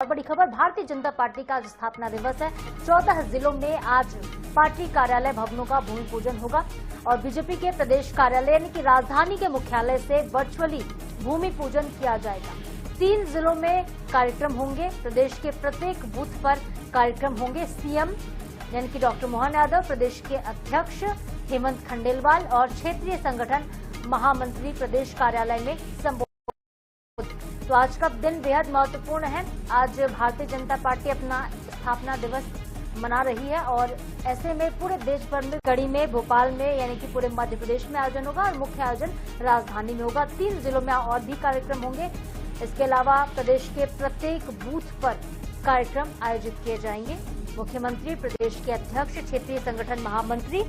और बड़ी खबर, भारतीय जनता पार्टी का आज स्थापना दिवस है। 14 जिलों में आज पार्टी कार्यालय भवनों का भूमि पूजन होगा और बीजेपी के प्रदेश कार्यालय यानी कि राजधानी के मुख्यालय से वर्चुअली भूमि पूजन किया जाएगा। 3 जिलों में कार्यक्रम होंगे। प्रदेश के प्रत्येक बूथ पर कार्यक्रम होंगे। सीएम यानी कि डॉक्टर मोहन यादव, प्रदेश के अध्यक्ष हेमंत खंडेलवाल और क्षेत्रीय संगठन महामंत्री प्रदेश कार्यालय में संबोधित। तो आज का दिन बेहद महत्वपूर्ण है। आज भारतीय जनता पार्टी अपना स्थापना दिवस मना रही है और ऐसे में पूरे देश भर में, कड़ी में, भोपाल में यानी कि पूरे मध्य प्रदेश में आयोजन होगा और मुख्य आयोजन राजधानी में होगा। 3 जिलों में और भी कार्यक्रम होंगे। इसके अलावा प्रदेश के प्रत्येक बूथ पर कार्यक्रम आयोजित किए जाएंगे। मुख्यमंत्री, प्रदेश के अध्यक्ष, क्षेत्रीय संगठन महामंत्री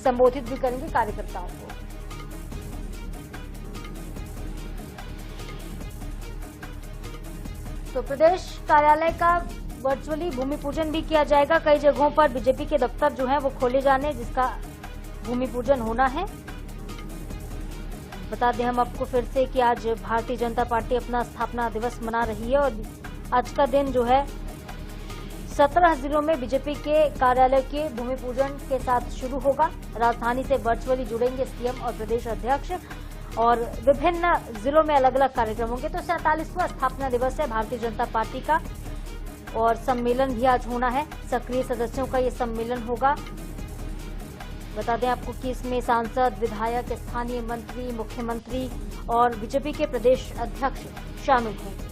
संबोधित भी करेंगे कार्यकर्ताओं को। तो प्रदेश कार्यालय का वर्चुअली भूमि पूजन भी किया जाएगा। कई जगहों पर बीजेपी के दफ्तर जो हैं वो खोले जाने, जिसका भूमि पूजन होना है। बता दें हम आपको फिर से कि आज भारतीय जनता पार्टी अपना स्थापना दिवस मना रही है और आज का दिन जो है 17 जिलों में बीजेपी के कार्यालय के भूमि पूजन के साथ शुरू होगा। राजधानी से वर्चुअली जुड़ेंगे सीएम और प्रदेश अध्यक्ष और विभिन्न जिलों में अलग अलग कार्यक्रम होंगे। तो 47वां स्थापना दिवस है भारतीय जनता पार्टी का और सम्मेलन भी आज होना है। सक्रिय सदस्यों का ये सम्मेलन होगा। बता दें आपको कि इसमें सांसद, विधायक, स्थानीय मंत्री, मुख्यमंत्री और बीजेपी के प्रदेश अध्यक्ष शामिल होंगे।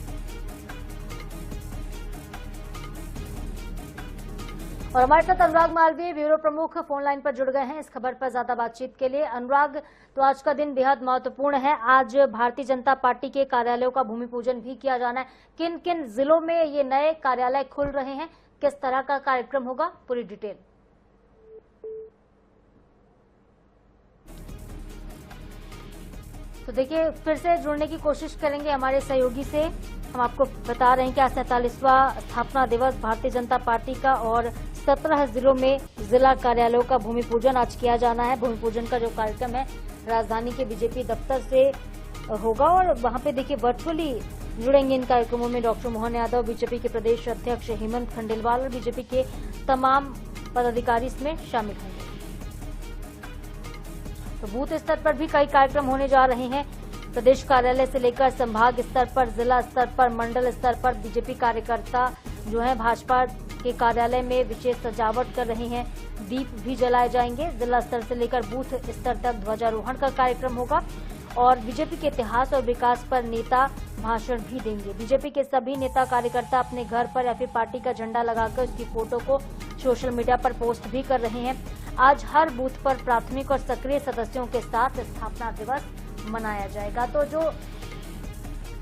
और हमारे साथ अनुराग मालवीय, ब्यूरो प्रमुख, फोन लाइन पर जुड़ गए हैं इस खबर पर ज्यादा बातचीत के लिए। अनुराग, तो आज का दिन बेहद महत्वपूर्ण है। आज भारतीय जनता पार्टी के कार्यालयों का भूमि पूजन भी किया जाना है। किन किन जिलों में ये नए कार्यालय खुल रहे हैं, किस तरह का कार्यक्रम होगा, पूरी डिटेल। तो देखिए, फिर से जुड़ने की कोशिश करेंगे हमारे सहयोगी से। हम आपको बता रहे हैं कि आज 47वां स्थापना दिवस भारतीय जनता पार्टी का और 17 जिलों में जिला कार्यालयों का भूमि पूजन आज किया जाना है। भूमि पूजन का जो कार्यक्रम है राजधानी के बीजेपी दफ्तर से होगा और वहां पे देखिए वर्चुअली जुड़ेंगे इन कार्यक्रमों में डॉक्टर मोहन यादव, बीजेपी के प्रदेश अध्यक्ष हेमंत खंडेलवाल और बीजेपी के तमाम पदाधिकारी इसमें शामिल होंगे। तो बूथ स्तर पर भी कई कार्यक्रम होने जा रहे हैं। प्रदेश कार्यालय से लेकर संभाग स्तर पर, जिला स्तर पर, मंडल स्तर पर बीजेपी कार्यकर्ता जो है भाजपा के कार्यालय में विशेष सजावट कर रहे हैं। दीप भी जलाए जाएंगे। जिला स्तर से लेकर बूथ स्तर तक ध्वजारोहण का कार्यक्रम होगा और बीजेपी के इतिहास और विकास पर नेता भाषण भी देंगे। बीजेपी के सभी नेता कार्यकर्ता अपने घर पर या फिर पार्टी का झंडा लगाकर उसकी फोटो को सोशल मीडिया पर पोस्ट भी कर रहे हैं। आज हर बूथ पर प्राथमिक और सक्रिय सदस्यों के साथ स्थापना दिवस मनाया जाएगा। तो जो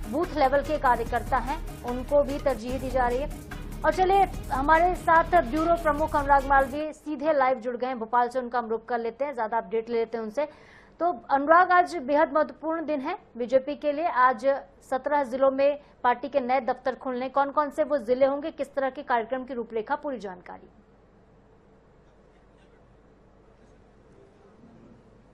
बूथ लेवल के कार्यकर्ता हैं उनको भी तरजीह दी जा रही है। और चलिए, हमारे साथ ब्यूरो प्रमुख अनुराग मालवीय सीधे लाइव जुड़ गए हैं भोपाल से। उनका हम रुख कर लेते हैं, ज्यादा अपडेट ले लेते हैं उनसे। तो अनुराग, आज बेहद महत्वपूर्ण दिन है बीजेपी के लिए। आज 17 जिलों में पार्टी के नए दफ्तर खुलने, कौन कौन से वो जिले होंगे, किस तरह के कार्यक्रम की रूपरेखा, पूरी जानकारी।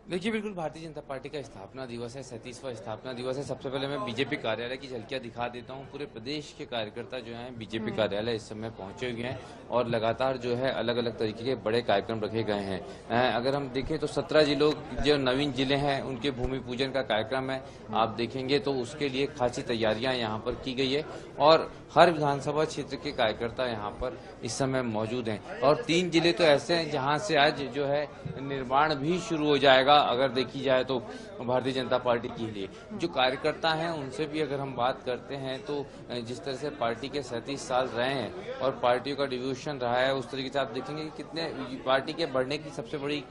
देखिए, बिल्कुल भारतीय जनता पार्टी का स्थापना दिवस है, 37वां स्थापना दिवस है। सबसे पहले मैं बीजेपी कार्यालय की झलकियां दिखा देता हूं। पूरे प्रदेश के कार्यकर्ता जो हैं बीजेपी कार्यालय इस समय पहुंचे हुए हैं और लगातार जो है अलग अलग तरीके के बड़े कार्यक्रम रखे गए हैं। अगर हम देखें तो 17 जिलों जो नवीन जिले हैं उनके भूमि पूजन का कार्यक्रम है। आप देखेंगे तो उसके लिए खासी तैयारियां यहाँ पर की गई है और हर विधानसभा क्षेत्र के कार्यकर्ता यहाँ पर इस समय मौजूद हैं। और 3 जिले तो ऐसे हैं जहाँ से आज जो है निर्माण भी शुरू हो जाएगा। अगर देखी जाए तो भारतीय जनता पार्टी के लिए जो कार्यकर्ता हैं उनसे भी अगर हम बात करते हैं तो जिस तरह से पार्टी के 37 साल रहे हैं और पार्टियों का डिवोशन रहा है, उस तरीके से आप देखेंगे कि कितने पार्टी के बढ़ने की सबसे बड़ी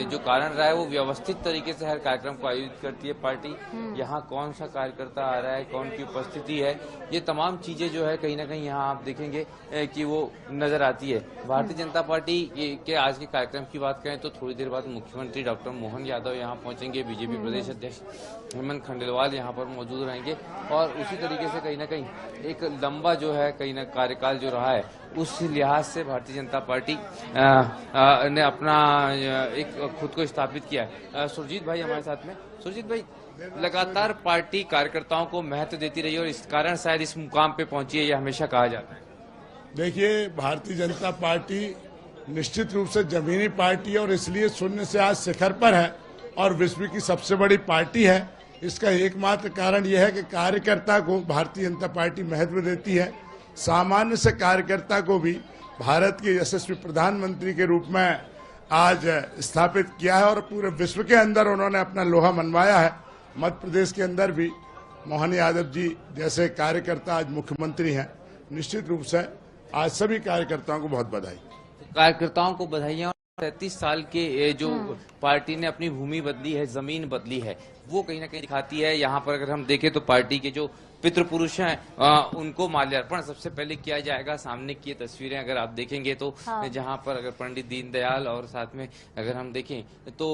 जो कारण रहा है वो व्यवस्थित तरीके से हर कार्यक्रम को आयोजित करती है पार्टी। यहाँ कौन सा कार्यकर्ता आ रहा है, कौन की उपस्थिति है, ये तमाम चीजें जो है कहीं ना कहीं यहाँ आप देखेंगे कि वो नजर आती है। भारतीय जनता पार्टी के आज के कार्यक्रम की बात करें तो थोड़ी देर बाद मुख्यमंत्री डॉक्टर मोहन यादव यहाँ पहुंचेंगे। बीजेपी प्रदेश अध्यक्ष हेमंत खंडेलवाल यहाँ पर मौजूद रहेंगे और उसी तरीके से कहीं ना कहीं एक लंबा जो है कहीं ना कार्यकाल जो रहा है उस लिहाज से भारतीय जनता पार्टी ने अपना एक खुद को स्थापित किया है। सुरजीत भाई हमारे साथ में। सुरजीत भाई, लगातार पार्टी कार्यकर्ताओं को महत्व देती रही और इस कारण शायद इस मुकाम पे पहुंची है, यह हमेशा कहा जाता है। देखिए, भारतीय जनता पार्टी निश्चित रूप से जमीनी पार्टी है और इसलिए शून्य से आज शिखर पर है और विश्व की सबसे बड़ी पार्टी है। इसका एकमात्र कारण यह है कि कार्यकर्ता को भारतीय जनता पार्टी महत्व देती है। सामान्य से कार्यकर्ता को भी भारत के यशस्वी प्रधानमंत्री के रूप में आज स्थापित किया है और पूरे विश्व के अंदर उन्होंने अपना लोहा मनवाया है। मध्य प्रदेश के अंदर भी मोहन यादव जी जैसे कार्यकर्ता आज मुख्यमंत्री हैं। निश्चित रूप से आज सभी कार्यकर्ताओं को बहुत बधाई। कार्यकर्ताओं को बधाइयां। 33 साल के जो पार्टी ने अपनी भूमि बदली है, जमीन बदली है, वो कहीं ना कहीं दिखाती है। यहाँ पर अगर हम देखें तो पार्टी के जो पितृपुरुष हैं उनको माल्यार्पण सबसे पहले किया जाएगा। सामने की तस्वीरें अगर आप देखेंगे तो जहाँ पर अगर पंडित दीनदयाल और साथ में अगर हम देखें तो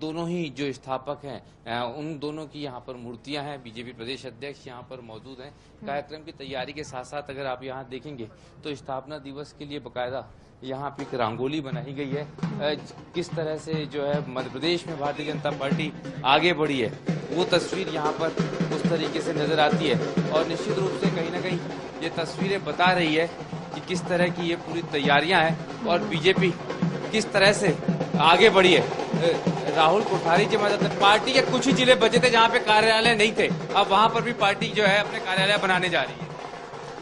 दोनों ही जो स्थापक हैं उन दोनों की यहाँ पर मूर्तियां हैं। बीजेपी प्रदेश अध्यक्ष यहाँ पर मौजूद हैं। कार्यक्रम की तैयारी के साथ साथ अगर आप यहाँ देखेंगे तो स्थापना दिवस के लिए बकायदा यहाँ पे एक रंगोली बनाई गई है। किस तरह से जो है मध्य प्रदेश में भारतीय जनता पार्टी आगे बढ़ी है वो तस्वीर यहाँ पर उस तरीके से नजर आती है और निश्चित रूप से कहीं ना कहीं ये तस्वीरें बता रही है कि किस तरह की ये पूरी तैयारियां हैं और बीजेपी किस तरह से आगे बढ़ी है। राहुल कोठारी जी मदद पार्टी के कुछ ही जिले बचे थे जहाँ पे कार्यालय नहीं थे, अब वहां पर भी पार्टी जो है अपने कार्यालय बनाने जा रही है।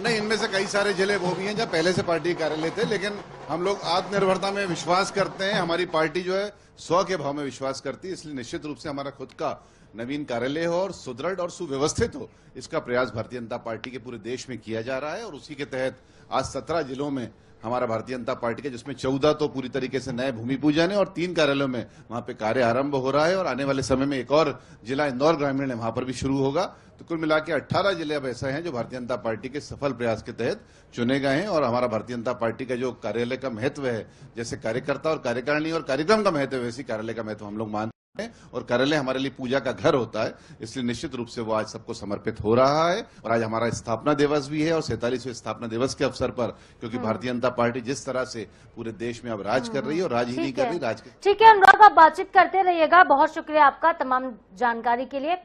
नहीं, इनमें से कई सारे जिले वो भी हैं जहाँ पहले से पार्टी कार्यालय थे, लेकिन हम लोग आत्मनिर्भरता में विश्वास करते हैं। हमारी पार्टी जो है 100 के भाव में विश्वास करती है, इसलिए निश्चित रूप से हमारा खुद का नवीन कार्यालय हो और सुदृढ़ और सुव्यवस्थित हो, इसका प्रयास भारतीय जनता पार्टी के पूरे देश में किया जा रहा है। और उसी के तहत आज 17 जिलों में हमारा भारतीय जनता पार्टी के, जिसमें 14 तो पूरी तरीके से नए भूमि पूजन है और 3 कार्यालयों में वहां पे कार्य आरंभ हो रहा है और आने वाले समय में एक और जिला इंदौर ग्रामीण है, वहां पर भी शुरू होगा। तो कुल मिला के 18 जिले अब ऐसे हैं जो भारतीय जनता पार्टी के सफल प्रयास के तहत चुने गए हैं। और हमारा भारतीय जनता पार्टी का जो कार्यालय का महत्व है, जैसे कार्यकर्ता और कार्यकारिणी और कार्यक्रम का महत्व है, वैसे कार्यालय का महत्व हम लोग मानते हैं। और कार्यालय हमारे लिए पूजा का घर होता है, इसलिए निश्चित रूप से वो आज सबको समर्पित हो रहा है। और आज हमारा स्थापना दिवस भी है और 47वें स्थापना दिवस के अवसर पर, क्योंकि भारतीय जनता पार्टी जिस तरह से पूरे देश में अब राज कर रही है और राज ही नहीं कर रही, राज। ठीक है अनुराग, आप बातचीत करते रहिएगा। बहुत शुक्रिया आपका तमाम जानकारी के लिए।